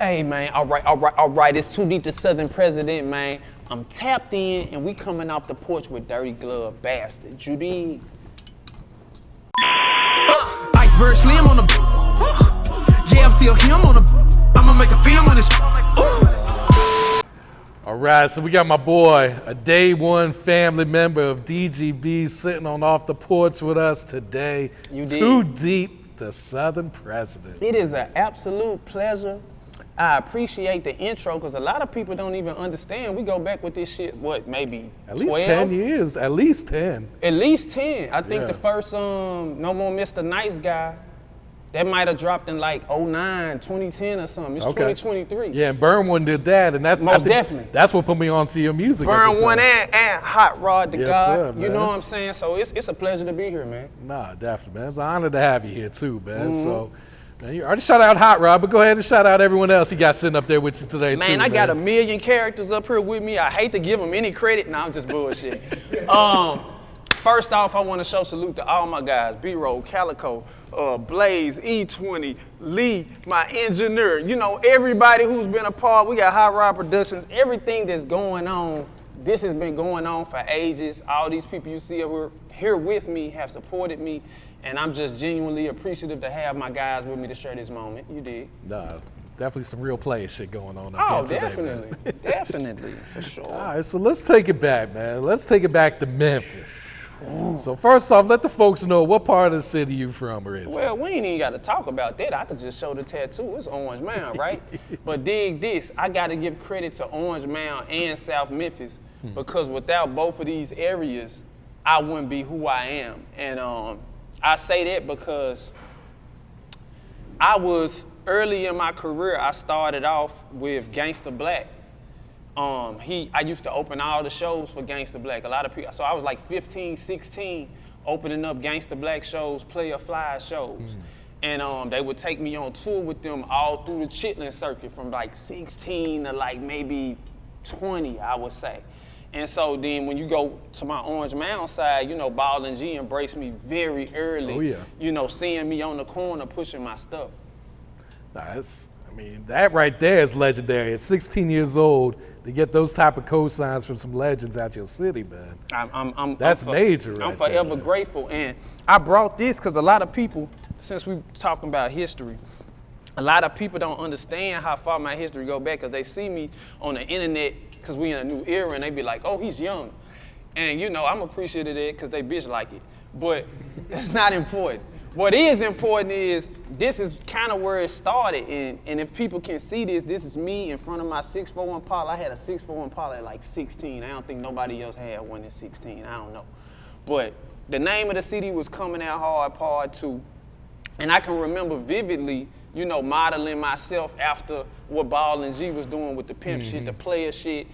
Hey, man, all right. It's Too Deep, the Southern President, man. I'm tapped in, and we coming off the porch with Dirty Glove Bastard. Judy. Iceberg Slim on the yeah, I'm still him on the I'ma make a film on this. All right, so we got my boy, a day one family member of DGB, sitting on off the porch with us today. You did. Too Deep, the Southern President. It is an absolute pleasure. I appreciate the intro because a lot of people don't even understand. We go back with this shit, what, maybe At least 12? 10 years, at least 10. At least 10. I think Yeah. the first No More Mr. Nice Guy, that might have dropped in like 09, 2010 or something. It's 2023. Yeah, and Burn One did that, and that's Most definitely. That's what put me onto your music. at the Burn time. One and Hot Rod the Yes, God. sir, You know man. what I'm saying? So it's a pleasure to be here, man. Nah, definitely, man. It's an honor to have you here too, man. Mm-hmm. So, man, you already shout out Hot Rod, but go ahead and shout out everyone else you got sitting up there with you today too. Man, I got a million characters up here with me. I hate to give them any credit. Nah, I'm just bullshit. First off, I want to show salute to all my guys. B-Roll, Calico, Blaze, E20, Lee, my engineer. You know, everybody who's been a part. We got Hot Rod Productions. Everything that's going on, this has been going on for ages. All these people you see here with me have supported me. And I'm just genuinely appreciative to have my guys with me to share this moment. You did. Nah, definitely some real player shit going on Oh, up here today, definitely. man. Definitely, for sure. All right, so let's take it back, man. Let's take it back to Memphis. So first off, let the folks know what part of the city you from or is. Well, we ain't even got to talk about that. I could just show the tattoo. It's Orange Mound, right? But dig this. I got to give credit to Orange Mound and South Memphis because without both of these areas, I wouldn't be who I am. And I say that because I was early in my career. I started off with Gangsta Black. I used to open all the shows for Gangsta Black. A lot of people, so I was like 15, 16, opening up Gangsta Black shows, Playa Fly shows. And they would take me on tour with them all through the Chitlin circuit from like 16 to like maybe 20, I would say. And so then when you go to my Orange Mound side, you know, Ball and G embraced me very early. Oh, yeah. You know, seeing me on the corner pushing my stuff. Nah, that right there is legendary. At 16 years old, to get those type of cosigns from some legends out your city, man. That's major right I'm forever there, man. grateful. And I brought this because a lot of people, since we're talking about history, a lot of people don't understand how far my history go back because they see me on the internet because we in a new era and they be like, oh, he's young. And you know, I'm appreciative of that because they bitch like it. But it's not important. What is important is this is kind of where it started. And if people can see this, this is me in front of my 6'4" Impala. I had a 6'4" Impala at like 16. I don't think nobody else had one at 16. I don't know. But the name of the CD was Coming Out Hard Part 2. And I can remember vividly, you know, modeling myself after what Ball and G was doing with the Pimp shit, the Playa shit.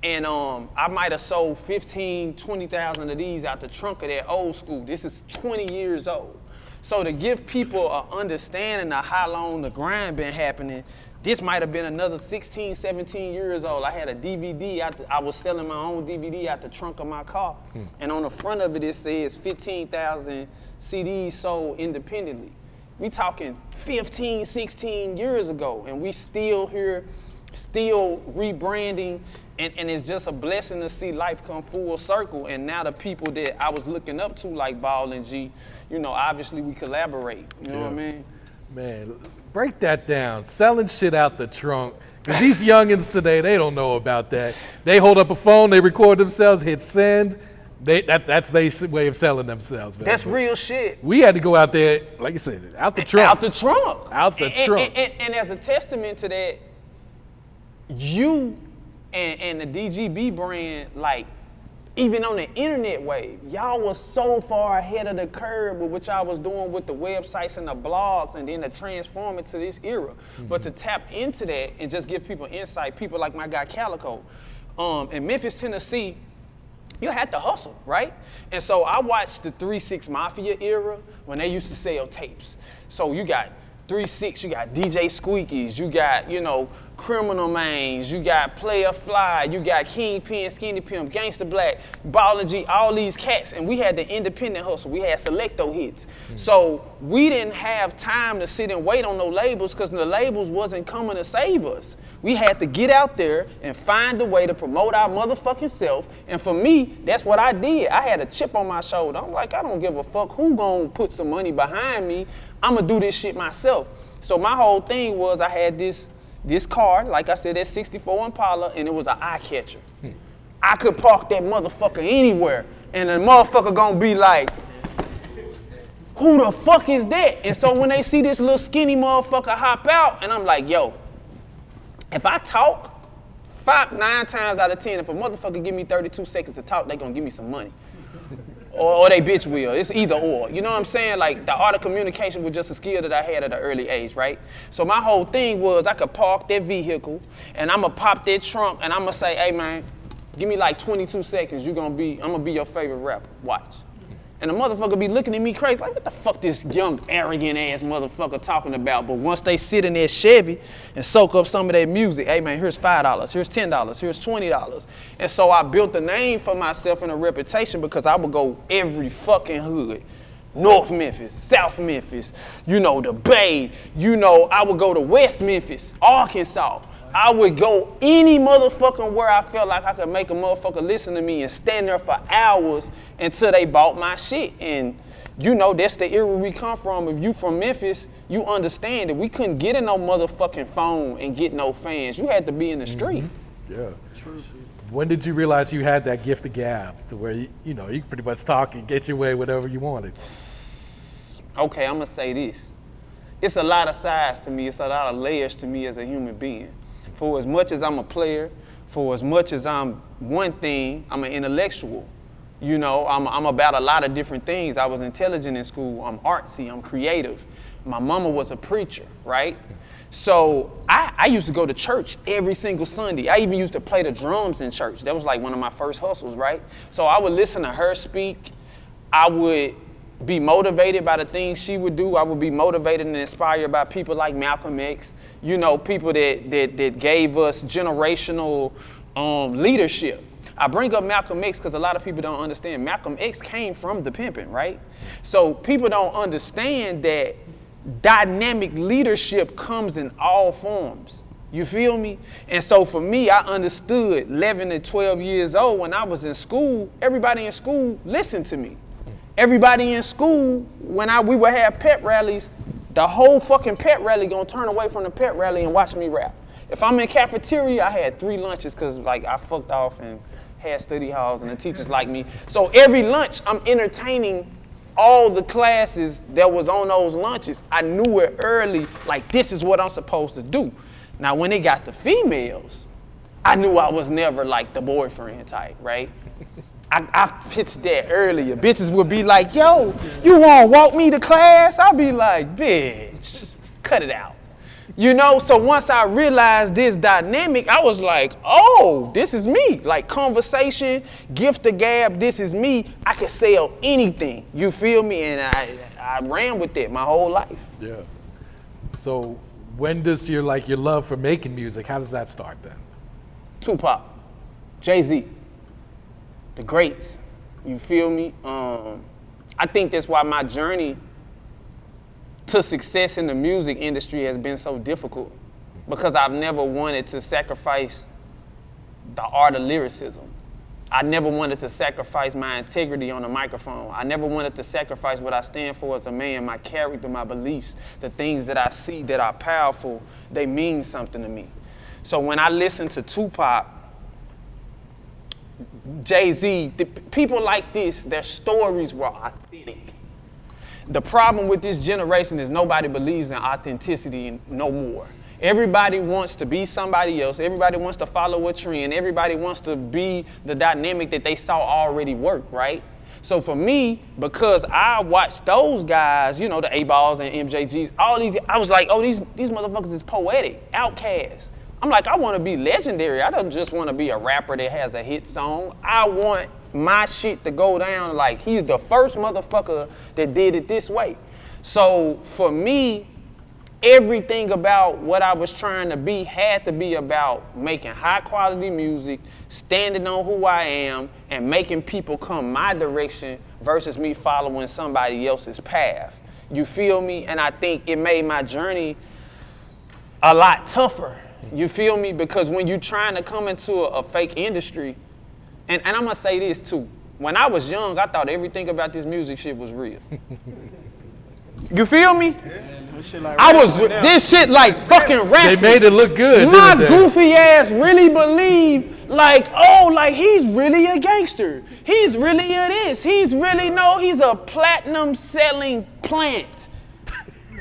And I might have sold 15, 20,000 of these out the trunk of that old school. This is 20 years old. So to give people an understanding of how long the grind been happening, this might have been another 16, 17 years old. I had a DVD, I was selling my own DVD out the trunk of my car. And on the front of it says 15,000 CDs sold independently. We talking 15, 16 years ago, and we still here, still rebranding, and it's just a blessing to see life come full circle. And now the people that I was looking up to, like Ball and G, you know, obviously we collaborate. You know what I mean? Man, break that down. Selling shit out the trunk. Because these youngins today, they don't know about that. They hold up a phone, they record themselves, hit send. That's their way of selling themselves, man. That's real shit. We had to go out there, like you said, out the trunk. Out the trunk. Out the trunk. And as a testament to that, you and the DGB brand, like, even on the internet wave, y'all was so far ahead of the curve with what y'all was doing with the websites and the blogs and then to transform it to this era. But to tap into that and just give people insight, people like my guy Calico, in Memphis, Tennessee, you had to hustle, right? And so I watched the 3-6 Mafia era when they used to sell tapes. So you got 3-6, you got DJ Squeakies, you got, you know, Criminal Minds, you got Playa, Fly, you got Kingpin, Skinny Pimp, Gangsta Black, Ballin' G, all these cats, and we had the independent hustle. We had Selecto hits. So we didn't have time to sit and wait on no labels because the labels wasn't coming to save us. We had to get out there and find a way to promote our motherfucking self. And for me, that's what I did. I had a chip on my shoulder. I'm like, I don't give a fuck who gonna put some money behind me. I'ma do this shit myself. So my whole thing was I had this car, like I said, that 64 Impala, and it was an eye catcher. I could park that motherfucker anywhere, and the motherfucker gonna be like, who the fuck is that? And so when they see this little skinny motherfucker hop out, and I'm like, yo, if I talk, 9 times out of 10, if a motherfucker give me 32 seconds to talk, they gonna give me some money. Or they bitch will. It's either or. You know what I'm saying? Like, the art of communication was just a skill that I had at an early age, right? So my whole thing was I could park that vehicle, and I'm gonna pop that trunk, and I'm gonna say, hey man, give me like 22 seconds, I'm gonna be your favorite rapper. Watch. And the motherfucker be looking at me crazy, like, what the fuck this young, arrogant ass motherfucker talking about? But once they sit in their Chevy and soak up some of their music, hey man, here's $5, here's $10, here's $20. And so I built a name for myself and a reputation because I would go every fucking hood. North Memphis, South Memphis, you know, the Bay, you know, I would go to West Memphis, Arkansas. I would go any motherfucking where I felt like I could make a motherfucker listen to me and stand there for hours until they bought my shit. And you know, that's the era we come from. If you from Memphis, you understand that we couldn't get in no motherfucking phone and get no fans. You had to be in the street. Yeah. True. When did you realize you had that gift of gab to where you could pretty much talk and get your way whatever you wanted? Okay, I'm gonna say this. It's a lot of sides to me. It's a lot of layers to me as a human being. For as much as I'm a player, for as much as I'm one thing, I'm an intellectual. You know, I'm about a lot of different things. I was intelligent in school. I'm artsy. I'm creative. My mama was a preacher, right? So I used to go to church every single Sunday. I even used to play the drums in church. That was like one of my first hustles, right? So I would listen to her speak. I would be motivated by the things she would do. I would be motivated and inspired by people like Malcolm X, you know, people that gave us generational leadership. I bring up Malcolm X because a lot of people don't understand. Malcolm X came from the Pimping, right? So people don't understand that dynamic leadership comes in all forms. You feel me? And so for me, I understood 11 and 12 years old when I was in school, everybody in school listened to me. Everybody in school, when we would have pep rallies, the whole fucking pep rally gonna turn away from the pep rally and watch me rap. If I'm in cafeteria, I had 3 lunches because like I fucked off and had study halls and the teachers like me. So every lunch, I'm entertaining all the classes that was on those lunches. I knew it early, like this is what I'm supposed to do. Now when it got to females, I knew I was never like the boyfriend type, right? I pitched that earlier. Bitches would be like, yo, you wanna walk me to class? I'll be like, bitch, cut it out. You know, so once I realized this dynamic, I was like, oh, this is me. Like conversation, gift of gab, this is me. I can sell anything, you feel me? And I ran with it my whole life. Yeah. So when does your love for making music, how does that start then? Tupac, Jay-Z. The greats, you feel me? I think that's why my journey to success in the music industry has been so difficult, because I've never wanted to sacrifice the art of lyricism. I never wanted to sacrifice my integrity on the microphone. I never wanted to sacrifice what I stand for as a man, my character, my beliefs, the things that I see that are powerful, they mean something to me. So when I listen to Tupac, Jay-Z, people like this, their stories were authentic. The problem with this generation is nobody believes in authenticity no more. Everybody wants to be somebody else. Everybody wants to follow a trend. Everybody wants to be the dynamic that they saw already work, right? So for me, because I watched those guys, you know, the 8Balls and MJGs, all these, I was like, oh, these motherfuckers is poetic, outcasts. I'm like, I want to be legendary. I don't just want to be a rapper that has a hit song. I want my shit to go down like he's the first motherfucker that did it this way. So for me, everything about what I was trying to be had to be about making high quality music, standing on who I am, and making people come my direction versus me following somebody else's path. You feel me? And I think it made my journey a lot tougher. You feel me? Because when you're trying to come into a fake industry, and I'm gonna say this too, when I was young, I thought everything about this music shit was real. You feel me? This shit like fucking wrestling. They made it look good. My goofy ass really believe like, oh, like he's really a gangster. He's really a this. He's a platinum selling plant.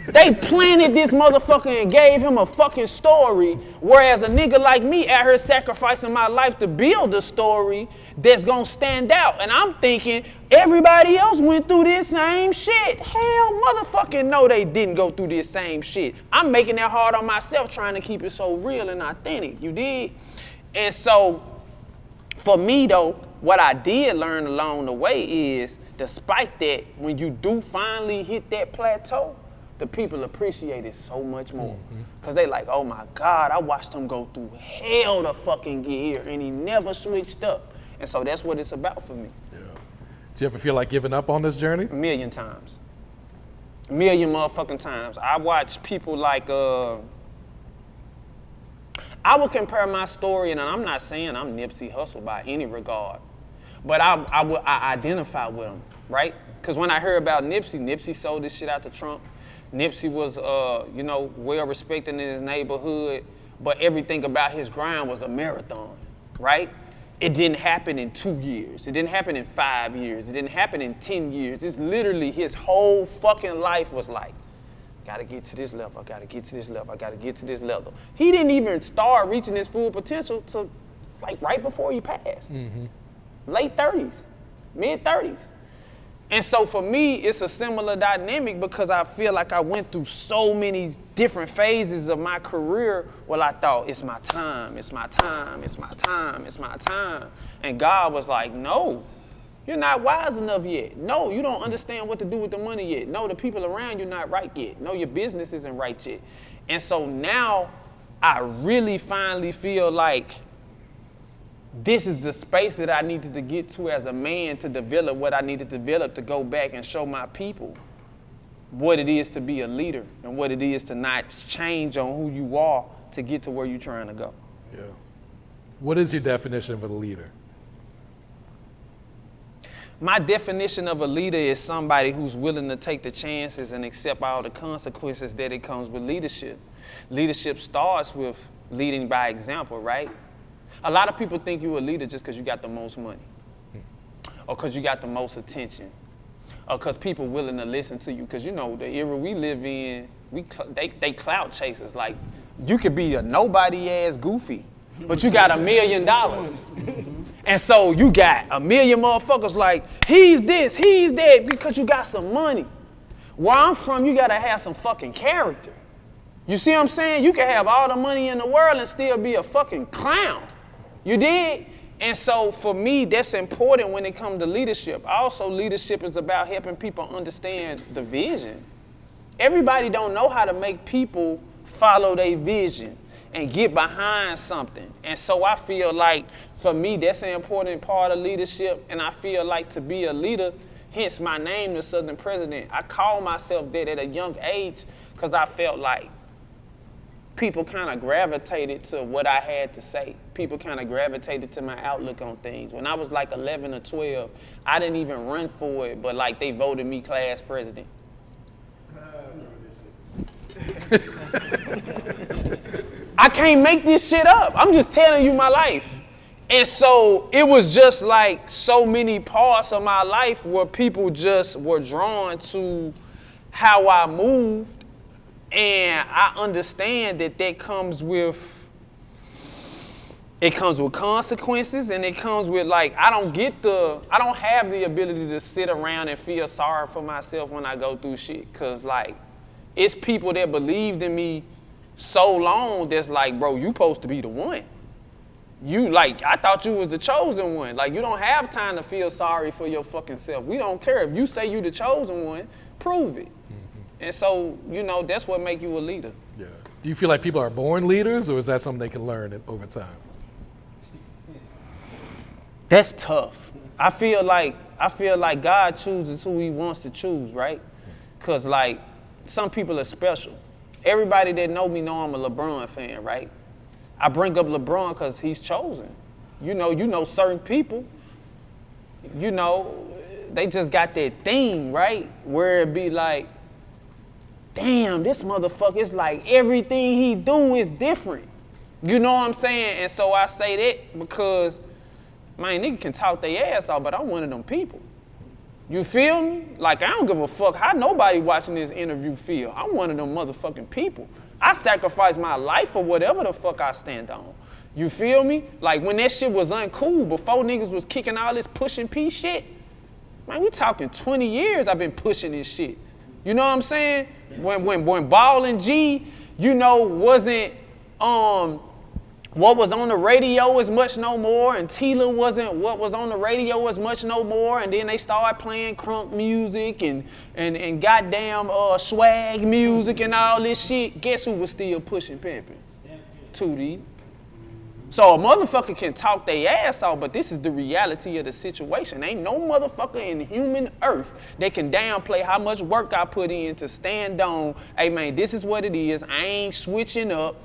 They planted this motherfucker and gave him a fucking story, whereas a nigga like me out here sacrificing my life to build a story that's gonna stand out. And I'm thinking everybody else went through this same shit. Hell motherfucking no, they didn't go through this same shit. I'm making that hard on myself trying to keep it so real and authentic, you dig? And so for me though, what I did learn along the way is, despite that, when you do finally hit that plateau, the people appreciate it so much more. Cause they like, oh my God, I watched him go through hell to fucking get here and he never switched up. And so that's what it's about for me. Yeah. Do you ever feel like giving up on this journey? A million times. A million motherfucking times. I watch people like, I would compare my story, and I'm not saying I'm Nipsey Hussle by any regard, but I identify with him, right? Cause when I heard about Nipsey sold this shit out to Trump. Nipsey was, well respected in his neighborhood, but everything about his grind was a marathon, right? It didn't happen in 2 years. It didn't happen in 5 years. It didn't happen in 10 years. It's literally his whole fucking life was like, gotta get to this level, I gotta get to this level, I gotta get to this level. He didn't even start reaching his full potential till like right before he passed. Late 30s, mid 30s. And so for me, it's a similar dynamic because I feel like I went through so many different phases of my career where I thought, it's my time, it's my time, it's my time, it's my time. And God was like, no, you're not wise enough yet. No, you don't understand what to do with the money yet. No, the people around you not right yet. No, your business isn't right yet. And so now I really finally feel like this is the space that I needed to get to as a man to develop what I needed to develop to go back and show my people what it is to be a leader and what it is to not change on who you are to get to where you're trying to go. Yeah. What is your definition of a leader? My definition of a leader is somebody who's willing to take the chances and accept all the consequences that it comes with leadership. Leadership starts with leading by example, right? A lot of people think you're a leader just because you got the most money, or because you got the most attention, or because people willing to listen to you. Because you know the era we live in, they clout chasers. Like you could be a nobody ass goofy, but you got $1 million, and so you got 1 million motherfuckers like he's this, he's that, because you got some money. Where I'm from, you gotta have some fucking character. You see what I'm saying? You can have all the money in the world and still be a fucking clown. You did? And so for me, that's important when it comes to leadership. Also, leadership is about helping people understand the vision. Everybody don't know how to make people follow their vision and get behind something. And so I feel like, for me, that's an important part of leadership. And I feel like to be a leader, hence my name, the Southern President, I call myself that at a young age because I felt like people kind of gravitated to what I had to say. People kind of gravitated to my outlook on things. When I was like 11 or 12, I didn't even run for it, but like they voted me class president. I can't make this shit up. I'm just telling you my life. And so it was just like so many parts of my life where people just were drawn to how I moved. And I understand that comes with consequences, and it comes with like, I don't have the ability to sit around and feel sorry for myself when I go through shit. Cause like, it's people that believed in me so long that's like, bro, you supposed to be the one. You like, I thought you was the chosen one. Like, you don't have time to feel sorry for your fucking self. We don't care. If you say you the chosen one, prove it. And so, you know, that's what make you a leader. Yeah. Do you feel like people are born leaders, or is that something they can learn over time? That's tough. I feel like God chooses who he wants to choose, right? Cause like some people are special. Everybody that know me know I'm a LeBron fan, right? I bring up LeBron because he's chosen. You know certain people, you know, they just got that thing, right? Where it be like, damn, this motherfucker, it's like everything he do is different. You know what I'm saying? And so I say that because, man, nigga can talk their ass off, but I'm one of them people. You feel me? Like, I don't give a fuck how nobody watching this interview feel. I'm one of them motherfucking people. I sacrifice my life for whatever the fuck I stand on. You feel me? Like, when that shit was uncool, before niggas was kicking all this pushing P shit, man, we talking 20 years I've been pushing this shit. You know what I'm saying? When Ball and G, you know, wasn't, what was on the radio as much no more, and Tila wasn't what was on the radio as much no more, and then they started playing crunk music and goddamn swag music and all this shit. Guess who was still pushing Pimping? 2D. So a motherfucker can talk their ass off, but this is the reality of the situation. Ain't no motherfucker in human earth that can downplay how much work I put in to stand on, hey man, this is what it is, I ain't switching up.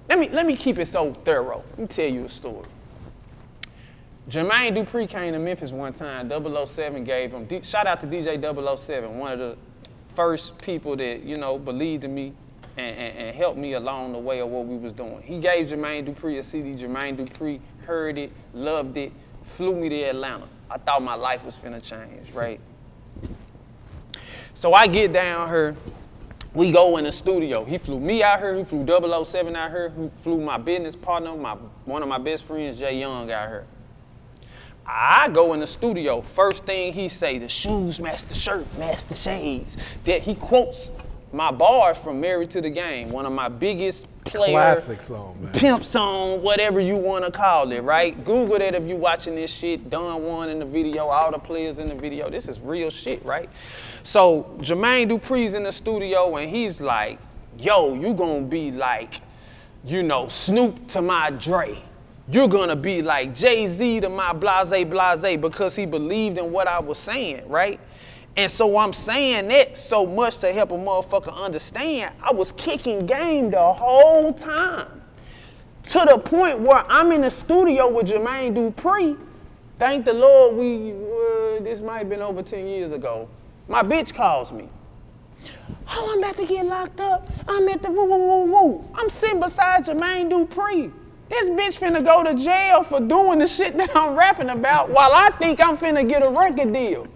Let me keep it so thorough. Let me tell you a story. Jermaine Dupri came to Memphis one time. 007 gave him, shout out to DJ 007, one of the first people that, you know, believed in me and helped me along the way of what we was doing. He gave Jermaine Dupri a CD. Jermaine Dupri heard it, loved it, flew me to Atlanta. I thought my life was finna change, right? So I get down here. We go in the studio. He flew me out here. He flew 007 out here. He flew my business partner, one of my best friends, Jay Young, out here. I go in the studio. First thing he say, the shoes match the shirt, match the shades. That he quotes my bars from Married to the Game, one of my biggest player. Classic song, man. Pimp song, whatever you want to call it, right? Google that if you watching this shit. Don Juan in the video, all the players in the video. This is real shit, right? So Jermaine Dupri's in the studio and he's like, yo, you gonna be like, you know, Snoop to my Dre. You're gonna be like Jay-Z to my blase blase, because he believed in what I was saying, right? And so I'm saying that so much to help a motherfucker understand. I was kicking game the whole time. To the point where I'm in the studio with Jermaine Dupri. Thank the Lord, this might have been over 10 years ago. My bitch calls me. Oh, I'm about to get locked up. I'm at the woo. I'm sitting beside Jermaine Dupri. This bitch finna go to jail for doing the shit that I'm rapping about while I think I'm finna get a record deal.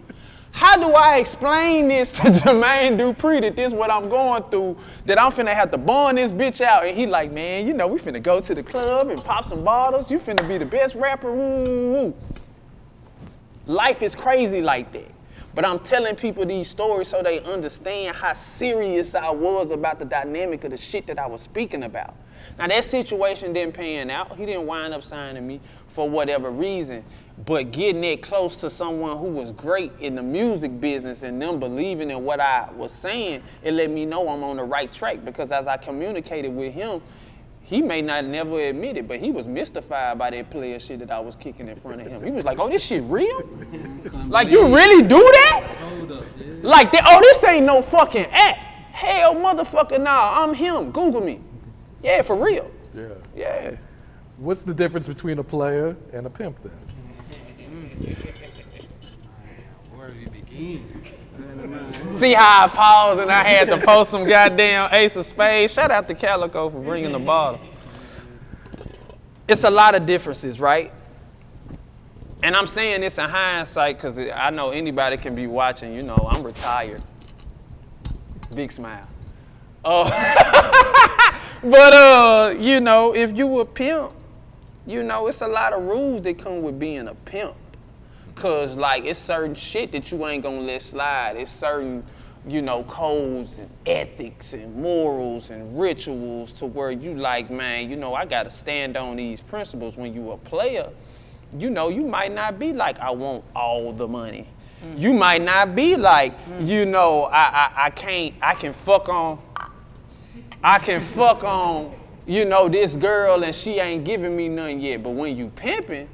How do I explain this to Jermaine Dupri that this is what I'm going through, that I'm finna have to bond this bitch out? And he like, man, you know, we finna go to the club and pop some bottles. You finna be the best rapper, woo. Life is crazy like that. But I'm telling people these stories so they understand how serious I was about the dynamic of the shit that I was speaking about. Now that situation didn't pan out. He didn't wind up signing me for whatever reason. But getting that close to someone who was great in the music business and them believing in what I was saying, it let me know I'm on the right track, because as I communicated with him, he may not never admit it, but he was mystified by that player shit that I was kicking in front of him. He was like, oh, this shit real? Like, you really do that? Like, oh, this ain't no fucking act. Hell, motherfucker, nah, I'm him. Google me. Yeah, for real. Yeah. What's the difference between a player and a pimp then? Where do you begin? See how I paused and I had to post some goddamn Ace of Spades. Shout out to Calico for bringing the bottle. It's a lot of differences, right? And I'm saying this in hindsight because I know anybody can be watching. You know, I'm retired. Big smile. But you know, if you a pimp, you know, it's a lot of rules that come with being a pimp. Cause like it's certain shit that you ain't gonna let slide. It's certain, you know, codes and ethics and morals and rituals to where you like, man, you know, I gotta stand on these principles. When you a player, you know, you might not be like, I want all the money. You might not be like, you know, I can fuck on, you know, this girl and she ain't giving me nothing yet. But when you pimping,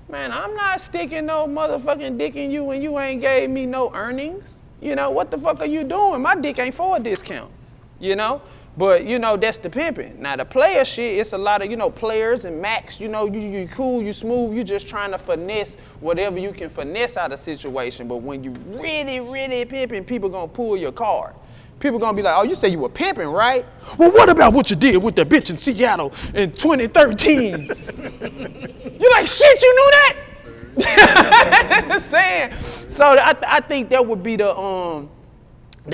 man, I'm not sticking no motherfucking dick in you when you ain't gave me no earnings. You know, what the fuck are you doing? My dick ain't for a discount, you know? But, you know, that's the pimping. Now, the player shit, it's a lot of, you know, players and max, you know, you cool, you smooth, you just trying to finesse whatever you can finesse out of situation. But when you really, really pimping, people gonna pull your card. People gonna be like, oh, you say you were pimping, right? Well, what about what you did with that bitch in Seattle in 2013? You like, shit, you knew that? Saying. So I think that would be the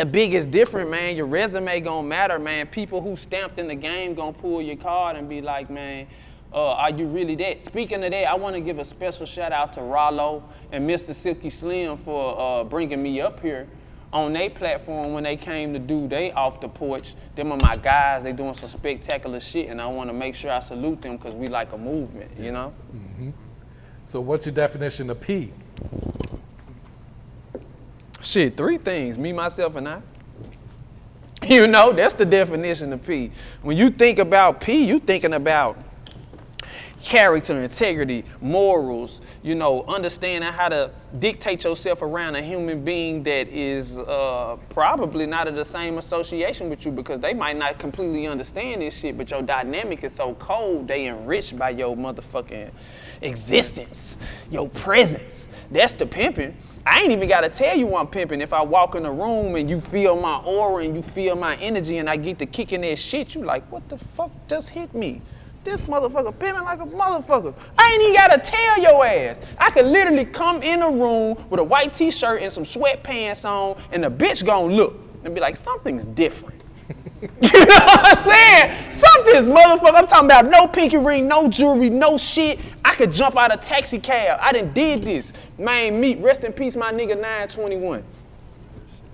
biggest difference, man. Your resume gonna matter, man. People who stamped in the game gonna pull your card and be like, man, are you really that? Speaking of that, I want to give a special shout out to Rollo and Mr. Silky Slim for bringing me up here on their platform when they came to do they off the porch. Them are my guys. They doing some spectacular shit, and I want to make sure I salute them because we like a movement, you know? Mm-hmm. So what's your definition of P? Shit, 3 things, me, myself, and I. You know, that's the definition of P. When you think about P, you thinking about character, integrity, morals, you know, understanding how to dictate yourself around a human being that is probably not in the same association with you because they might not completely understand this shit, but your dynamic is so cold, they enriched by your motherfucking existence, your presence. That's the pimping. I ain't even gotta tell you I'm pimping. If I walk in the room and you feel my aura and you feel my energy and I get to kicking that shit, you like, what the fuck just hit me? This motherfucker pimping like a motherfucker. I ain't even gotta tell your ass. I could literally come in a room with a white t-shirt and some sweatpants on and the bitch gonna look and be like, something's different. You know what I'm saying? Something's motherfucker. I'm talking about no pinky ring, no jewelry, no shit. I could jump out of taxi cab. I done did this. Man, rest in peace, my nigga 921.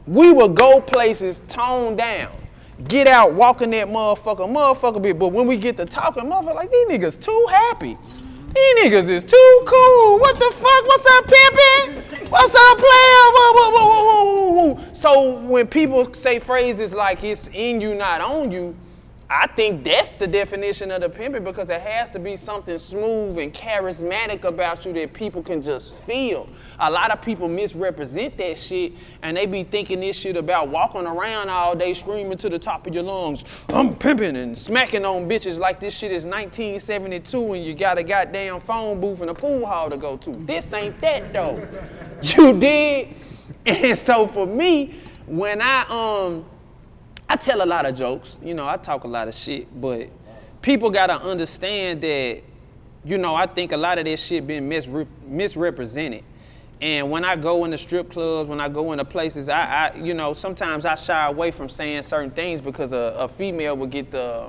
We would go places toned down. Get out, walking that motherfucker bit. But when we get to talking, motherfucker, like, these niggas too happy. These niggas is too cool. What the fuck? What's up, Pimping? What's up, Playa? Whoa. So when people say phrases like it's in you, not on you, I think that's the definition of the pimping because it has to be something smooth and charismatic about you that people can just feel. A lot of people misrepresent that shit and they be thinking this shit about walking around all day screaming to the top of your lungs, I'm pimping and smacking on bitches like this shit is 1972 and you got a goddamn phone booth and a pool hall to go to. This ain't that though. You dig? And so for me, when I tell a lot of jokes, you know, I talk a lot of shit, but people gotta understand that, you know, I think a lot of this shit been misrepresented. And when I go into strip clubs, when I go into places, I you know, sometimes I shy away from saying certain things because a female would get the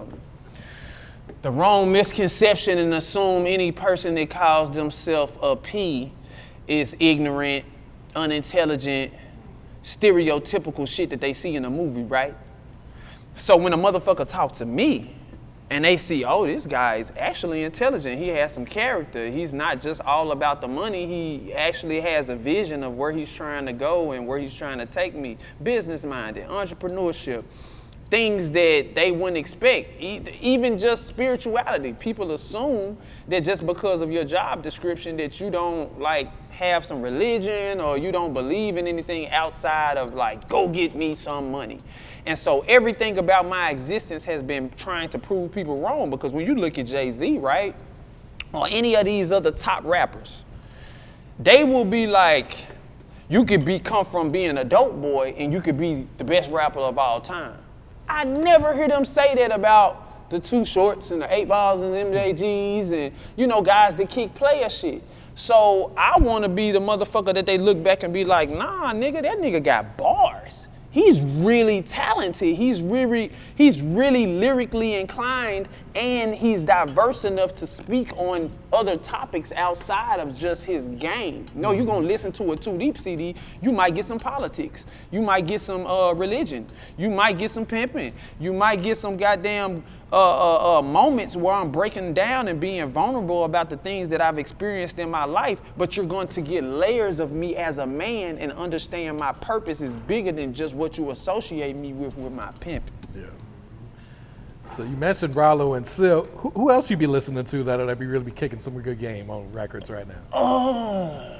wrong misconception and assume any person that calls themselves a P is ignorant, unintelligent, stereotypical shit that they see in a movie, right? So when a motherfucker talk to me and they see, oh, this guy is actually intelligent, he has some character, he's not just all about the money, he actually has a vision of where he's trying to go and where he's trying to take me, business-minded, entrepreneurship, things that they wouldn't expect, even just spirituality. People assume that just because of your job description that you don't like have some religion or you don't believe in anything outside of like, go get me some money. And so everything about my existence has been trying to prove people wrong because when you look at Jay-Z, right, or any of these other top rappers, they will be like, you could come from being a dope boy and you could be the best rapper of all time. I never hear them say that about the Too Shorts and the 8Balls and MJGs and, you know, guys that kick Playa shit. So I want to be the motherfucker that they look back and be like, nah, nigga, that nigga got bars. He's really talented. He's really lyrically inclined, and he's diverse enough to speak on other topics outside of just his game. No, you're gonna listen to a Too Deep CD, you might get some politics. You might get some religion. You might get some pimping. You might get some goddamn moments where I'm breaking down and being vulnerable about the things that I've experienced in my life, but you're going to get layers of me as a man and understand my purpose is bigger than just what you associate me with my pimping. Yeah. So you mentioned Rollo and Silk. Who else you be listening to that'll be really be kicking some good game on records right now?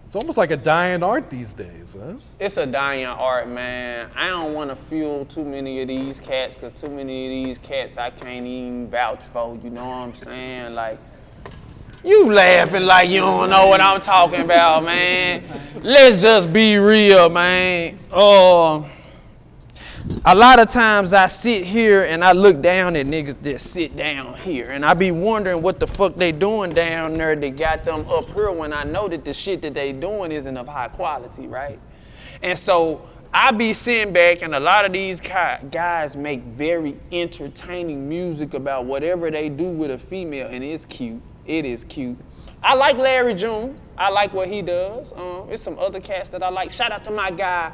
It's almost like a dying art these days, huh? It's a dying art, man. I don't want to fuel too many of these cats, because too many of these cats I can't even vouch for, you know what I'm saying? Like, you laughing like you don't know what I'm talking about, man. Let's just be real, man. A lot of times I sit here and I look down at niggas that sit down here, and I be wondering what the fuck they doing down there that got them up here when I know that the shit that they doing isn't of high quality, right? And so I be sitting back, and a lot of these guys make very entertaining music about whatever they do with a female, and it's cute. It is cute. I like Larry June. I like what he does. There's some other cats that I like. Shout out to my guy,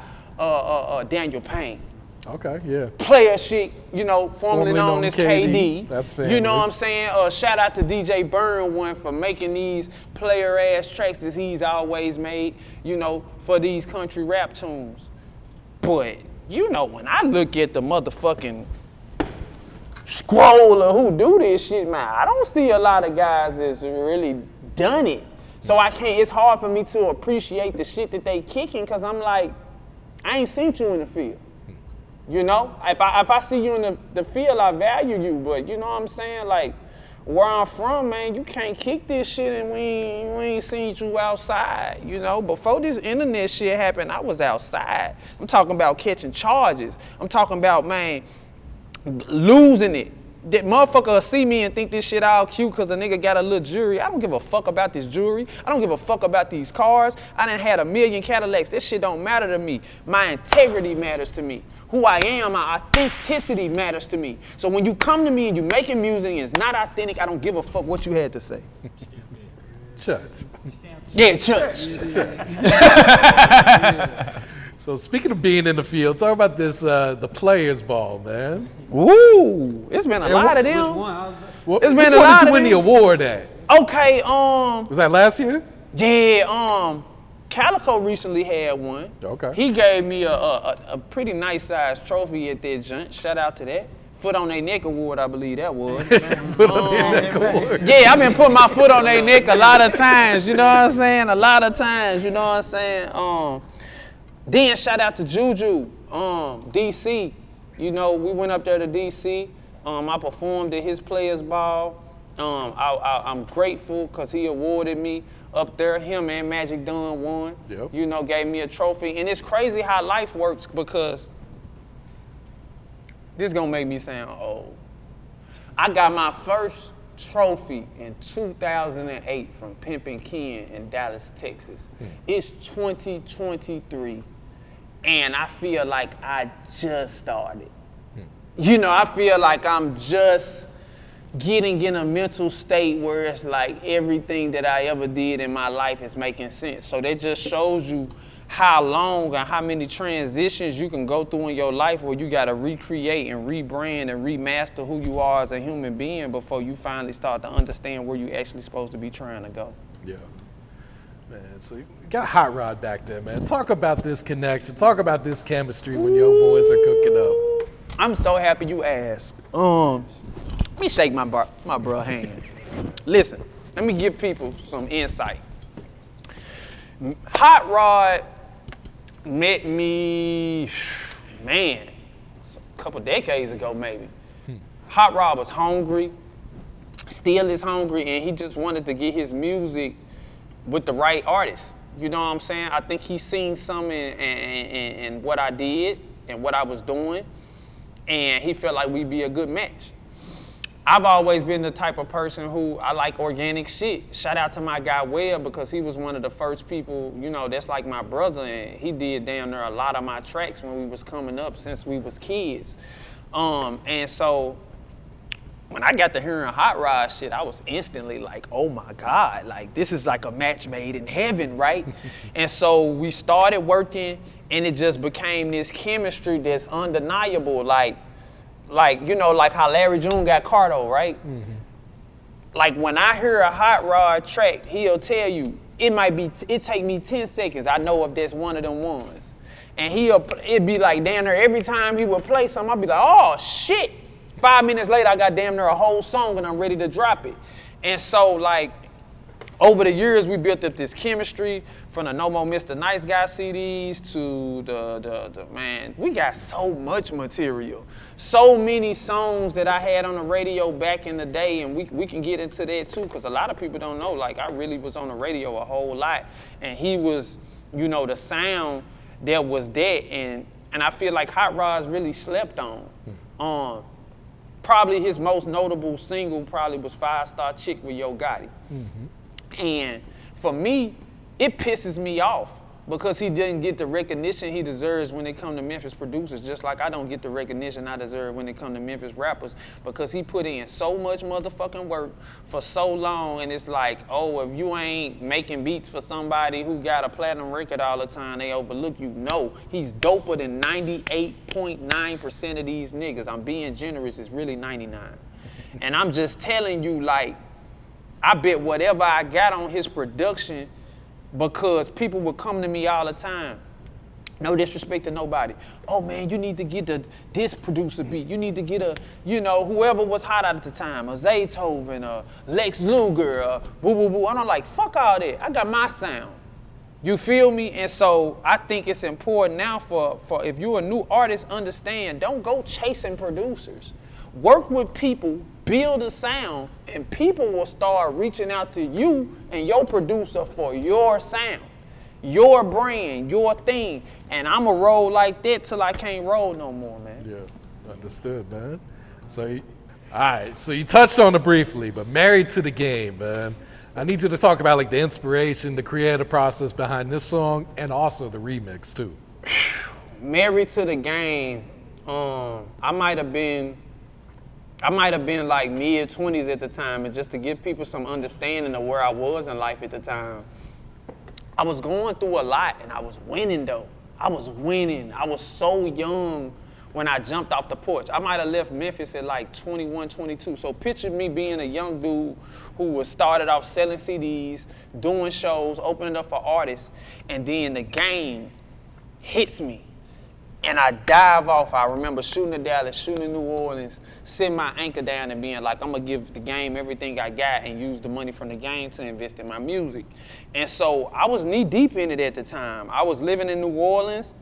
Daniel Payne. Okay, yeah. Playa shit, you know, formerly known as KD. That's family. You know what I'm saying? Shout out to DJ Burn One for making these player ass tracks that he's always made, you know, for these country rap tunes. But, you know, when I look at the motherfucking scroll of who do this shit, man, I don't see a lot of guys that's really done it. So it's hard for me to appreciate the shit that they kicking, because I'm like, I ain't seen you in the field. You know, if I see you in the field, I value you. But you know what I'm saying? Like, where I'm from, man, you can't kick this shit and we ain't seen you outside. You know, before this internet shit happened, I was outside. I'm talking about catching charges. I'm talking about, man, losing it. That motherfucker will see me and think this shit all cute because a nigga got a little jewelry. I don't give a fuck about this jewelry. I don't give a fuck about these cars. I done had 1 million Cadillacs. This shit don't matter to me. My integrity matters to me. Who I am, my authenticity matters to me. So when you come to me and you making music and it's not authentic, I don't give a fuck what you had to say. Church. Yeah, church. So speaking of being in the field, talk about this, the Players Ball, man. Woo! It's been a lot of them. Which one? What, It's been which a one lot did you of win the them. award at? Okay, Was that last year? yeah, Calico recently had one. Okay. He gave me a pretty nice sized trophy at that joint. Shout out to that. Foot on their neck award, I believe that was. Put on their neck award. Yeah, I've been putting my foot on their neck a lot of times, you know what I'm saying? A lot of times, you know what I'm saying? Then shout out to Juju, DC. You know, we went up there to DC. I performed at his Players Ball. I'm grateful because he awarded me up there. Him and Magic Dunn won. Yep. You know, gave me a trophy. And it's crazy how life works, because this is gonna make me sound old. I got my first trophy in 2008 from Pimping Ken in Dallas, Texas. It's 2023, and I feel like I just started. You know, I feel like I'm just getting in a mental state where it's like everything that I ever did in my life is making sense. So that just shows you how long and how many transitions you can go through in your life where you gotta recreate and rebrand and remaster who you are as a human being before you finally start to understand where you actually supposed to be trying to go. Yeah. Man, so you got Hot Rod back there, man. Talk about this connection. Talk about this chemistry when your boys are cooking up. I'm so happy you asked. Let me shake my bro hand. Listen, let me give people some insight. Hot Rod met me, man, a couple decades ago maybe. Hot Rod was hungry, still is hungry, and he just wanted to get his music with the right artist. You know what I'm saying? I think he seen something in what I did and what I was doing, and he felt like we'd be a good match. I've always been the type of person who I like organic shit. Shout out to my guy Webb, because he was one of the first people, you know, that's like my brother, and he did damn near a lot of my tracks when we was coming up since we was kids. And so when I got to hearing Hot Rod shit, I was instantly like, oh my God, like this is like a match made in heaven, right? And so we started working, and it just became this chemistry that's undeniable. Like like, you know, like how Larry June got Cardo, right? Mm-hmm. Like when I hear a Hot Rod track, he'll tell you, it take me 10 seconds. I know if that's one of them ones. And it'd be like damn near every time he would play something, I'd be like, oh shit. 5 minutes later, I got damn near a whole song and I'm ready to drop it. And so like, over the years, we built up this chemistry from the No More Mr. Nice Guy CDs to the man, we got so much material. So many songs that I had on the radio back in the day, and we can get into that too, because a lot of people don't know, like I really was on the radio a whole lot, and he was, you know, the sound that was that, and I feel like Hot Rod's really slept on. Probably his most notable single probably was 5 Star Chick with Yo Gotti. Mm-hmm. And for me, it pisses me off because he didn't get the recognition he deserves when it comes to Memphis producers, just like I don't get the recognition I deserve when it comes to Memphis rappers, because he put in so much motherfucking work for so long, and it's like, oh, if you ain't making beats for somebody who got a platinum record all the time, they overlook you. No, he's doper than 98.9% of these niggas. I'm being generous, it's really 99. And I'm just telling you, like, I bet whatever I got on his production, because people would come to me all the time. No disrespect to nobody. Oh man, you need to get this producer beat. You need to get whoever was hot at the time, a Zaytoven, a Lex Luger, boo boo boo. And I'm like, fuck all that. I got my sound. You feel me? And so I think it's important now for if you're a new artist, understand, don't go chasing producers. Work with people, build a sound, and people will start reaching out to you and your producer for your sound, your brand, your thing. And I'ma roll like that till I can't roll no more, man. Yeah, understood, man. So, all right, so you touched on it briefly, but Married to the Game, man. I need you to talk about like the inspiration, the creative process behind this song, and also the remix too. Married to the Game, I might have been like mid-20s at the time, and just to give people some understanding of where I was in life at the time, I was going through a lot, and I was winning though. I was winning. I was so young when I jumped off the porch. I might have left Memphis at like 21, 22. So picture me being a young dude who was started off selling CDs, doing shows, opening up for artists, and then the game hits me. And I dive off. I remember shooting in Dallas, shooting in New Orleans, sitting my anchor down and being like, I'm gonna give the game everything I got and use the money from the game to invest in my music. And so I was knee deep in it at the time. I was living in New Orleans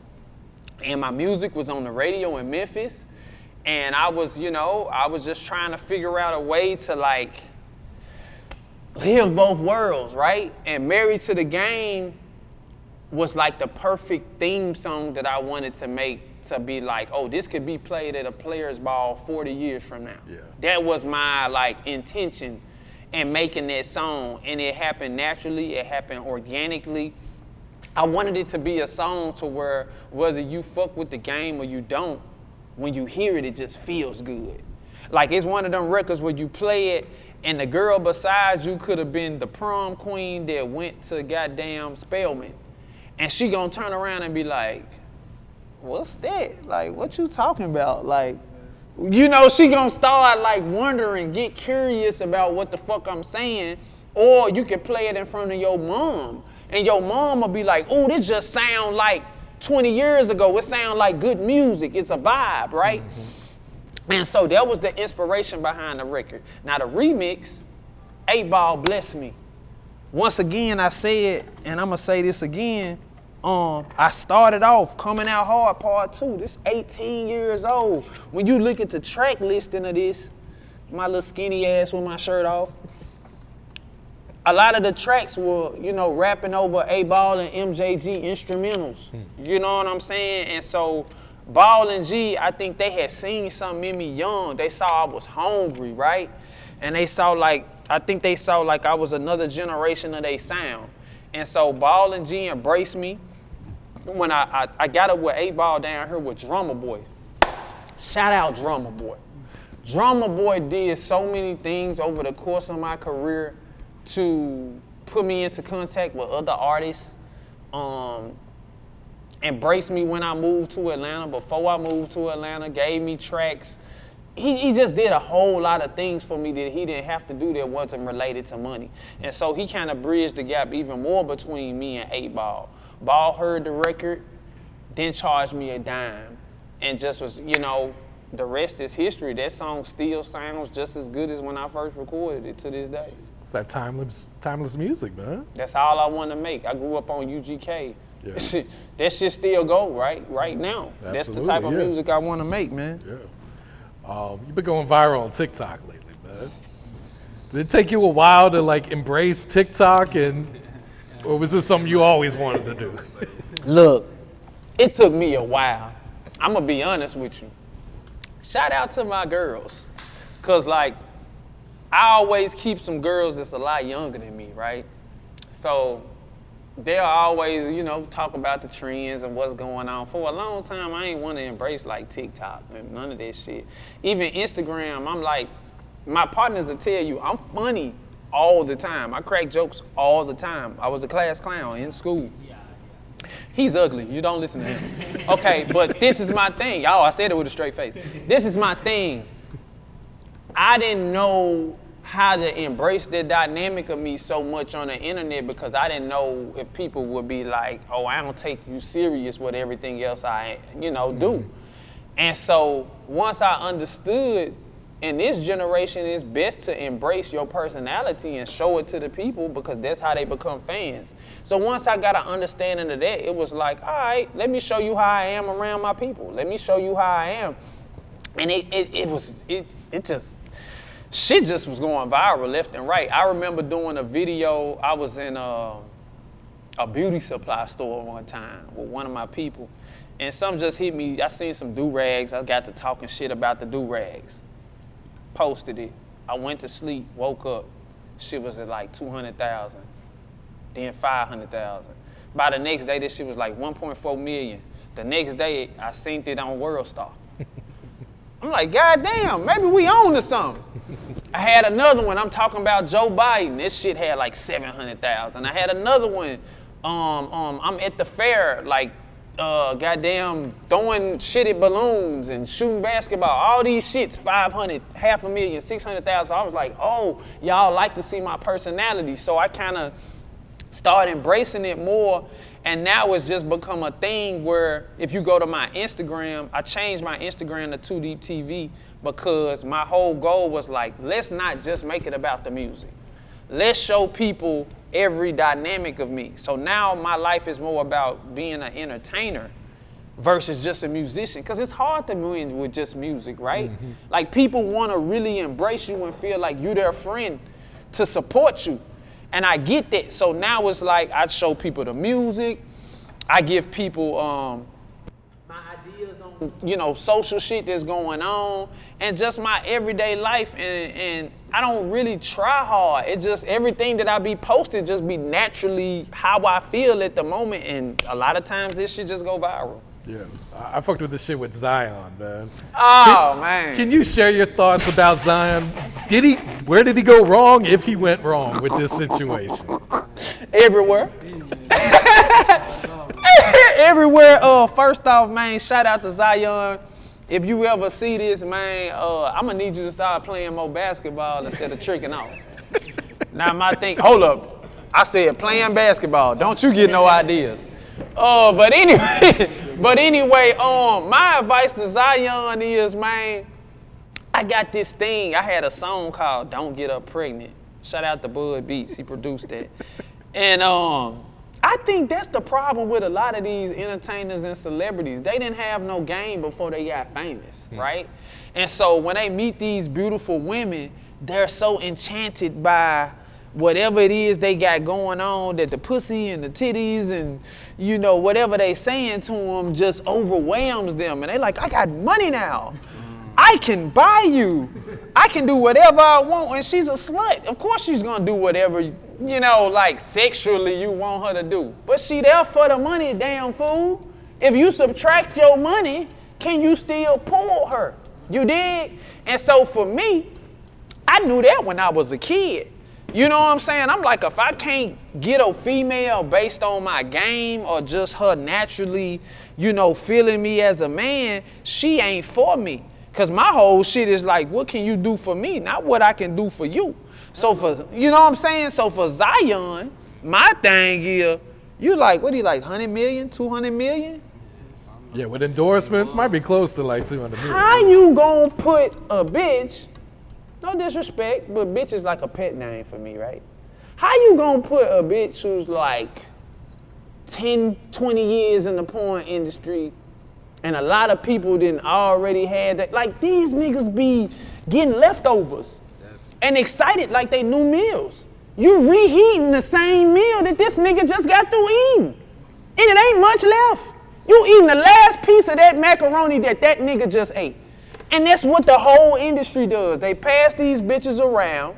and my music was on the radio in Memphis. And I was just trying to figure out a way to like live both worlds, right? And Married to the Game was like the perfect theme song that I wanted to make to be like, oh, this could be played at a Players Ball 40 years from now. Yeah. That was my like intention in making that song, and it happened naturally, it happened organically. I wanted it to be a song to where whether you fuck with the game or you don't, when you hear it, it just feels good. Like it's one of them records where you play it and the girl besides you could have been the prom queen that went to goddamn Spelman. And she gonna turn around and be like, what's that? Like, what you talking about? Like, she gonna start like wondering, get curious about what the fuck I'm saying. Or you can play it in front of your mom. And your mom will be like, ooh, this just sound like 20 years ago. It sound like good music. It's a vibe, right? Mm-hmm. And so that was the inspiration behind the record. Now the remix, 8Ball Bless Me. Once again, I said, and I'm gonna say this again, I started off Coming Out Hard Part 2. This 18 years old. When you look at the track listing of this, my little skinny ass with my shirt off, a lot of the tracks were, rapping over 8Ball and MJG instrumentals. You know what I'm saying? And so Ball and G, I think they had seen something in me young. They saw I was hungry, right? And I think they saw like I was another generation of their sound. And so Ball and G embraced me. When I got up with 8Ball down here with Drummer Boy. Shout out Drummer Boy. Drummer Boy did so many things over the course of my career to put me into contact with other artists. Embraced me when I moved to Atlanta, before I moved to Atlanta, gave me tracks, he just did a whole lot of things for me that he didn't have to do that wasn't related to money. And so he kind of bridged the gap even more between me and 8Ball. Ball heard the record, then charged me a dime, and just was, you know, the rest is history. That song still sounds just as good as when I first recorded it to this day. It's that timeless music, man. That's all I want to make. I grew up on UGK. Yeah. That shit still go right now. Absolutely, that's the type of music I want to make, man. Yeah. You've been going viral on TikTok lately, man. Did it take you a while to like embrace TikTok, or was this something you always wanted to do? Look, it took me a while. I'm gonna be honest with you. Shout out to my girls, cause like I always keep some girls that's a lot younger than me, right? So they'll always, you know, talk about the trends and what's going on. For a long time, I ain't want to embrace like TikTok and none of that shit. Even Instagram, I'm like, my partners will tell you, I'm funny all the time. I crack jokes all the time. I was a class clown in school. He's ugly, you don't listen to him. Okay, but this is my thing. Y'all, I said it with a straight face. This is my thing. I didn't know how to embrace the dynamic of me so much on the internet because I didn't know if people would be like, oh, I don't take you serious with everything else I, you know, do. And so once I understood in this generation, it's best to embrace your personality and show it to the people because that's how they become fans. So once I got an understanding of that, it was like, all right, let me show you how I am around my people. Let me show you how I am. And shit just was going viral left and right. I remember doing a video. I was in a beauty supply store one time with one of my people, and something just hit me. I seen some do-rags. I got to talking shit about the do-rags. Posted it. I went to sleep, woke up. Shit was at like 200,000, then 500,000. By the next day, this shit was like 1.4 million. The next day, I seen it on WorldStar. I'm like, God damn, maybe we own to something. I had another one, I'm talking about Joe Biden. This shit had like 700,000. I had another one, I'm at the fair, like, goddamn, throwing shit at balloons and shooting basketball. All these shits, 500, 500,000, 600,000. I was like, oh, y'all like to see my personality. So I kind of started embracing it more. And now it's just become a thing where if you go to my Instagram, I changed my Instagram to 2 Deep TV because my whole goal was like, let's not just make it about the music. Let's show people every dynamic of me. So now my life is more about being an entertainer versus just a musician. Because it's hard to win with just music, right? Mm-hmm. Like people want to really embrace you and feel like you're their friend to support you. And I get that. So now it's like I show people the music. I give people my ideas on, you know, social shit that's going on and just my everyday life. And I don't really try hard. It just, everything that I be posting just be naturally how I feel at the moment. And a lot of times this shit just go viral. Yeah, I fucked with this shit with Zion, man. Oh, man. Can you share your thoughts about Zion? Where did he go wrong, if he went wrong with this situation? Everywhere. Everywhere. First off, man, shout out to Zion. If you ever see this, man, I'm gonna need you to start playing more basketball instead of tricking off. Now, my thing, hold up. I said playing basketball. Don't you get no ideas. But anyway, my advice to Zion is, man, I got this thing. I had a song called Don't Get Up Pregnant. Shout out to Bud Beats, he produced that. And I think that's the problem with a lot of these entertainers and celebrities. They didn't have no game before they got famous, right? And so when they meet these beautiful women, they're so enchanted by whatever it is they got going on, that the pussy and the titties and, you know, whatever they saying to them just overwhelms them. And they like, I got money now. I can buy you. I can do whatever I want. And she's a slut. Of course she's gonna do whatever, you know, like sexually you want her to do. But she there for the money, damn fool. If you subtract your money, can you still pull her? You dig? And so for me, I knew that when I was a kid. You know what I'm saying? I'm like, if I can't get a female based on my game or just her naturally, you know, feeling me as a man, she ain't for me. Cause my whole shit is like, what can you do for me? Not what I can do for you. So for, you know what I'm saying? So for Zion, my thing is, you like, what do you like, 100 million, 200 million? Yeah, with endorsements, might be close to like 200 million. How you gonna put a bitch, no disrespect, but bitch is like a pet name for me, right? How you gonna put a bitch who's like 10, 20 years in the porn industry and a lot of people didn't already had that, like these niggas be getting leftovers and excited like they new meals. You reheating the same meal that this nigga just got through eating. And it ain't much left. You eating the last piece of that macaroni that nigga just ate. And that's what the whole industry does. They pass these bitches around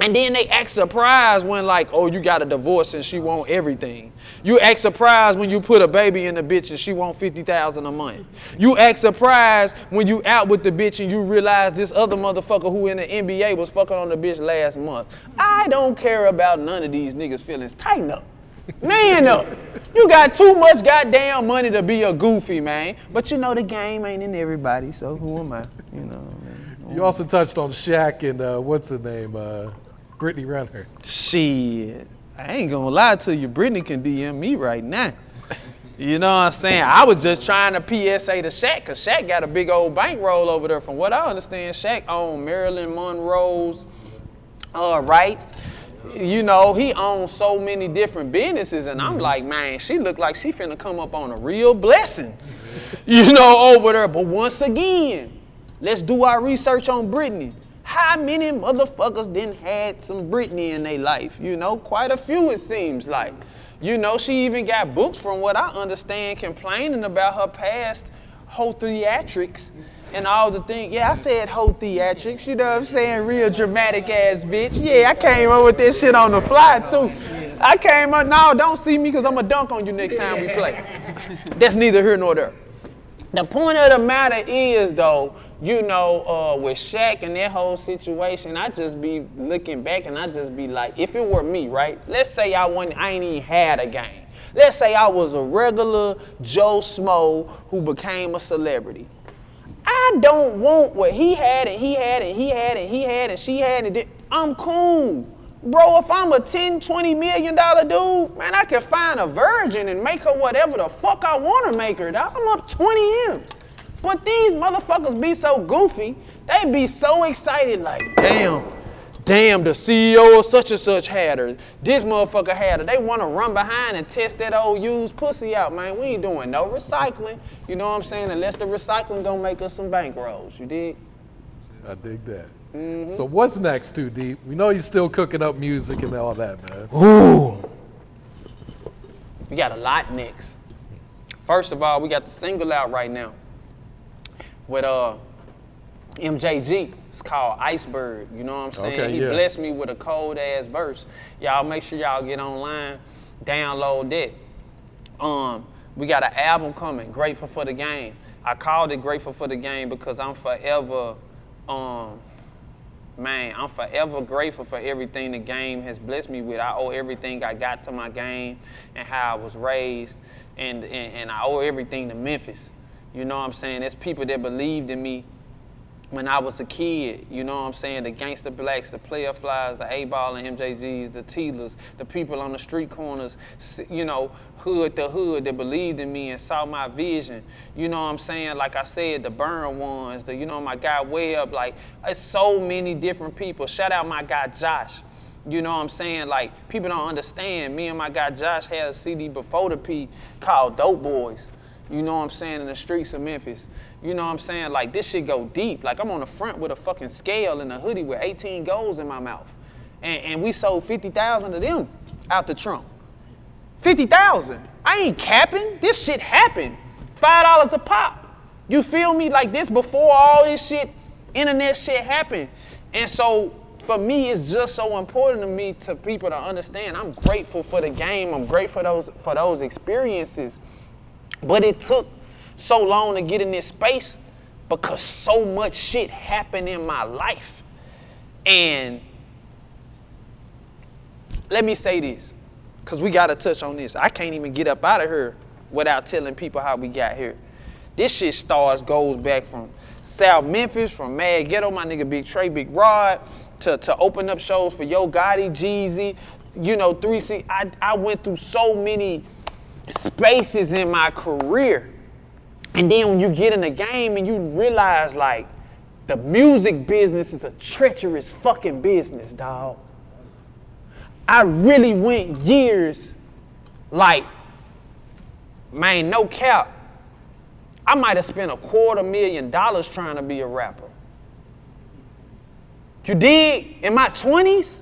and then they act surprised when like, oh, you got a divorce and she want everything. You act surprised when you put a baby in the bitch and she want $50,000 a month. You act surprised when you out with the bitch and you realize this other motherfucker who in the NBA was fucking on the bitch last month. I don't care about none of these niggas' feelings. Tighten up. Man up. You got too much goddamn money to be a goofy, man. But you know the game ain't in everybody, so who am I? You know, man. You also touched on Shaq and what's her name? Brittany Renner. Shit. I ain't gonna lie to you. Brittany can DM me right now. You know what I'm saying? I was just trying to PSA to Shaq, because Shaq got a big old bankroll over there. From what I understand, Shaq owned Marilyn Monroe's rights. You know, he owns so many different businesses, and I'm like, man, she look like she finna come up on a real blessing, you know, over there. But once again, let's do our research on Britney. How many motherfuckers didn't had some Britney in their life? You know, quite a few it seems like. You know, she even got books, from what I understand, complaining about her past whole theatrics and all the things. Yeah, I said whole theatrics, you know what I'm saying? Real dramatic ass bitch. Yeah, I came up with this shit on the fly too. I came up, no, don't see me because I'm gonna dunk on you next time we play. That's neither here nor there. The point of the matter is though, you know, with Shaq and that whole situation, I just be looking back and I just be like, if it were me, right? Let's say I ain't even had a game. Let's say I was a regular Joe Smo who became a celebrity. I don't want what he had and he had and he had and he had and she had and I'm cool. Bro, if I'm a $10, $20 million dude, man, I can find a virgin and make her whatever the fuck I want to make her. I'm up 20 M's. But these motherfuckers be so goofy, they be so excited like, damn, the CEO of such and such had her. This motherfucker had her. They want to run behind and test that old used pussy out, man. We ain't doing no recycling. You know what I'm saying? Unless the recycling gonna make us some bankrolls. You dig? I dig that. Mm-hmm. So what's next, 2 Deep? We know you're still cooking up music and all that, man. Ooh. We got a lot next. First of all, we got the single out right now with MJG. It's called Iceberg. You know what I'm saying? Okay, he yeah. blessed me with a cold ass verse. Y'all make sure y'all get online, download that. We got an album coming, Grateful for the Game. I called it Grateful for the Game because I'm forever, I'm forever grateful for everything the game has blessed me with. I owe everything I got to my game and how I was raised, and I owe everything to Memphis. You know what I'm saying? There's people that believed in me when I was a kid, you know what I'm saying? The Gangsta Blacks, the Playa Flies, the 8Ball and MJGs, the Tealers, the people on the street corners, you know, hood to hood that believed in me and saw my vision. You know what I'm saying? Like I said, the Burn Ones, you know, my guy Webb, like, it's so many different people. Shout out my guy Josh. You know what I'm saying? Like, people don't understand. Me and my guy Josh had a CD before the P called Dope Boys. You know what I'm saying, in the streets of Memphis. You know what I'm saying? Like, this shit go deep. Like, I'm on the front with a fucking scale and a hoodie with 18 goals in my mouth. And we sold 50,000 of them out the trunk. 50,000. I ain't capping. This shit happened. $5 a pop. You feel me? Like, this before all this shit, internet shit happened. And so, for me, it's just so important to me, to people to understand. I'm grateful for the game. I'm grateful for those experiences. But it took so long to get in this space because so much shit happened in my life. And let me say this, because we got to touch on this. I can't even get up out of here without telling people how we got here. This shit goes back from South Memphis, from Mad Ghetto, my nigga Big Trey, Big Rod, to open up shows for Yo Gotti, Jeezy, 3C. I went through so many spaces in my career. And then when you get in the game and you realize, like, the music business is a treacherous fucking business, dawg. I really went years, like, man, no cap. I might have spent $250,000 trying to be a rapper. You dig? In my 20s,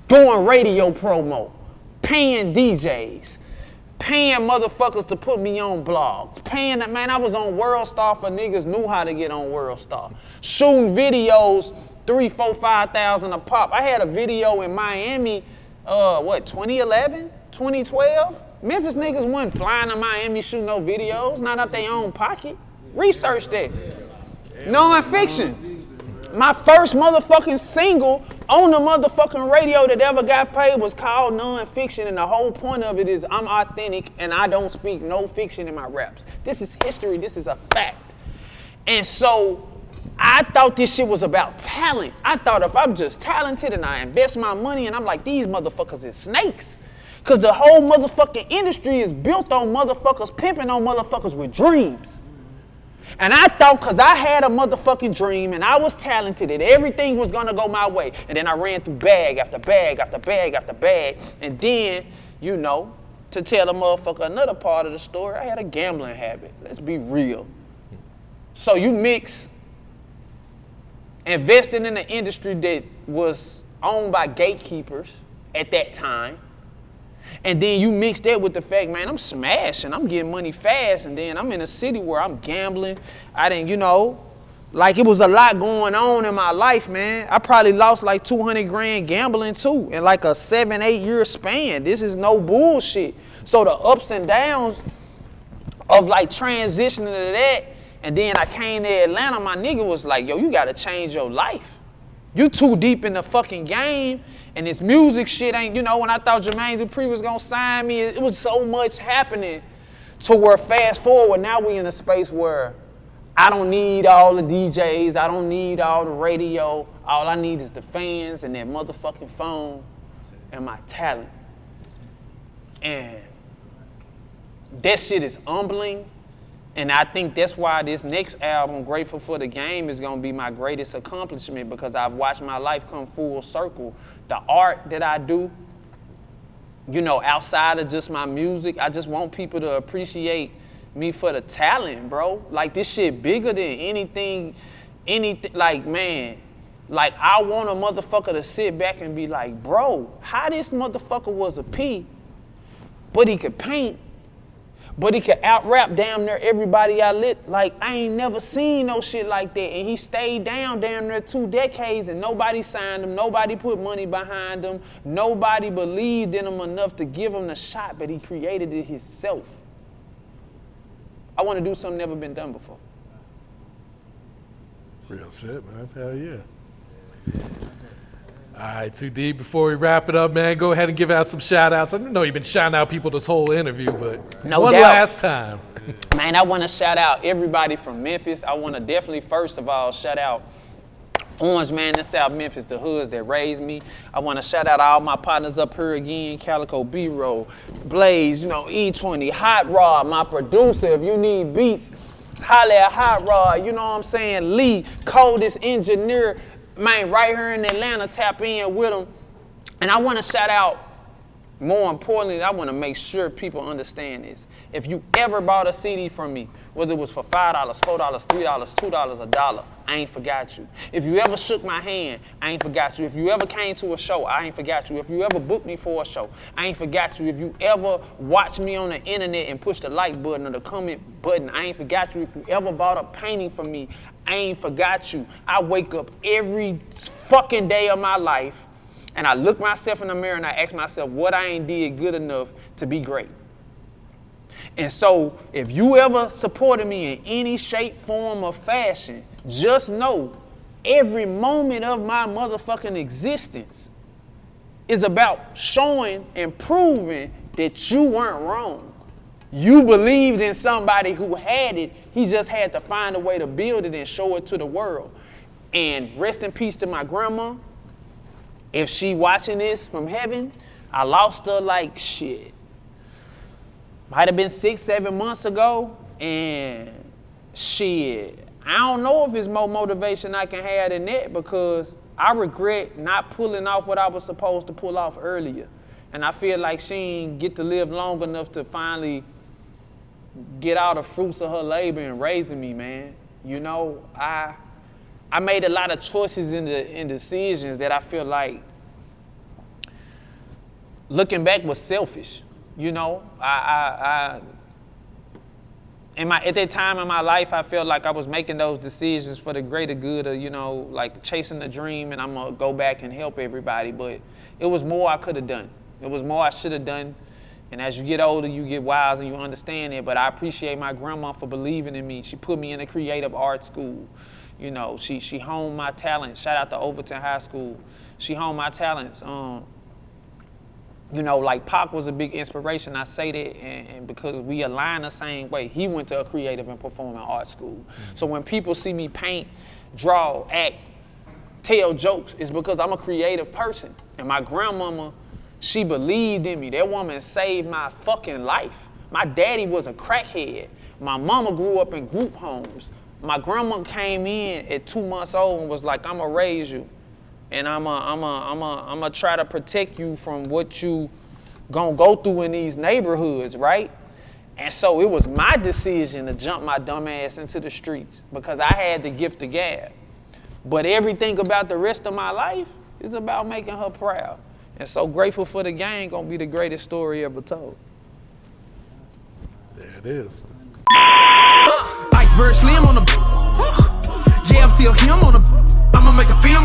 doing radio promo, paying DJs, paying motherfuckers to put me on blogs, paying that, man, I was on World Star for niggas knew how to get on World Star. Shooting videos, 3, 4, 5,000 a pop. I had a video in Miami, 2011, 2012? Memphis niggas wasn't flying to Miami shooting no videos, not out their own pocket. Research that. Non-fiction. My first motherfucking single on the motherfucking radio that ever got paid was called Non-Fiction, and the whole point of it is I'm authentic and I don't speak no fiction in my raps. This is history, this is a fact. And so I thought this shit was about talent. I thought if I'm just talented and I invest my money, and I'm like, these motherfuckers is snakes. Cause the whole motherfucking industry is built on motherfuckers pimping on motherfuckers with dreams. And I thought cause I had a motherfucking dream and I was talented and everything was gonna go my way. And then I ran through bag after bag after bag after bag. And then, to tell a motherfucker another part of the story, I had a gambling habit. Let's be real. So you mix investing in an industry that was owned by gatekeepers at that time. And then you mix that with the fact, man, I'm smashing, I'm getting money fast, and then I'm in a city where I'm gambling. I didn't, like it was a lot going on in my life, man. I probably lost like 200 grand gambling too in like a 7-8 year span. This is no bullshit. So the ups and downs of like transitioning to that, and then I came to Atlanta, my nigga was like, yo, you gotta change your life. You too deep in the fucking game. And this music shit ain't, when I thought Jermaine Dupri was gonna sign me, it was so much happening to where fast forward, now we in a space where I don't need all the DJs, I don't need all the radio, all I need is the fans and that motherfucking phone and my talent. And that shit is humbling. And I think that's why this next album, Grateful for the Game, is gonna be my greatest accomplishment, because I've watched my life come full circle. The art that I do, outside of just my music, I just want people to appreciate me for the talent, bro. Like this shit bigger than anything, like, man, like I want a motherfucker to sit back and be like, bro, how this motherfucker was a P, but he could paint, but he could out-rap damn near everybody I lit. Like, I ain't never seen no shit like that. And he stayed down damn near 2 decades and nobody signed him, nobody put money behind him, nobody believed in him enough to give him the shot, but he created it himself. I want to do something never been done before. Real shit, man. Hell yeah. All right, 2D, before we wrap it up, man, go ahead and give out some shout-outs. I know you've been shouting out people this whole interview, but one last time. Man, I want to shout out everybody from Memphis. I want to definitely, first of all, shout out Orange Man in South Memphis, the hoods that raised me. I want to shout out all my partners up here again, Calico B-Roll, Blaze, E20, Hot Rod, my producer. If you need beats, holla at Hot Rod, you know what I'm saying? Lee, coldest engineer, man, right here in Atlanta, tap in with them. And I want to shout out, more importantly, I want to make sure people understand this. If you ever bought a CD from me, whether it was for $5, $4, $3, $2, $1, I ain't forgot you. If you ever shook my hand, I ain't forgot you. If you ever came to a show, I ain't forgot you. If you ever booked me for a show, I ain't forgot you. If you ever watched me on the internet and pushed the like button or the comment button, I ain't forgot you. If you ever bought a painting from me, I ain't forgot you. I wake up every fucking day of my life and I look myself in the mirror and I ask myself what I ain't did good enough to be great. And so if you ever supported me in any shape, form, or fashion, just know every moment of my motherfucking existence is about showing and proving that you weren't wrong. You believed in somebody who had it. He just had to find a way to build it and show it to the world. And rest in peace to my grandma. If she watching this from heaven, I lost her like shit. Might have been 6-7 months ago. And shit, I don't know if it's more motivation I can have than that, because I regret not pulling off what I was supposed to pull off earlier. And I feel like she ain't get to live long enough to finally get all the fruits of her labor in raising me, man. You know, I made a lot of choices in decisions that I feel like, looking back, was selfish. You know, at that time in my life, I felt like I was making those decisions for the greater good of, you know, like chasing the dream, and I'm gonna go back and help everybody. But it was more I could have done. It was more I should have done. And as you get older, you get wise and you understand it. But I appreciate my grandma for believing in me. She put me in a creative arts school. You know, she honed my talents. Shout out to Overton High School. She honed my talents. You know, like Pac was a big inspiration. I say that, and because we align the same way. He went to a creative and performing arts school. So when people see me paint, draw, act, tell jokes, it's because I'm a creative person. And my grandmama, she believed in me. That woman saved my fucking life. My daddy was a crackhead. My mama grew up in group homes. My grandma came in at 2 months old and was like, "I'ma raise you. And I'ma try to protect you from what you gonna go through in these neighborhoods," right? And so it was my decision to jump my dumb ass into the streets because I had the gift of gab. But everything about the rest of my life is about making her proud. And so Grateful for the Gang gonna be the greatest story ever told. There it is. Iceberg Slim on the. Yeah, I'm still him on the. I'ma make a film.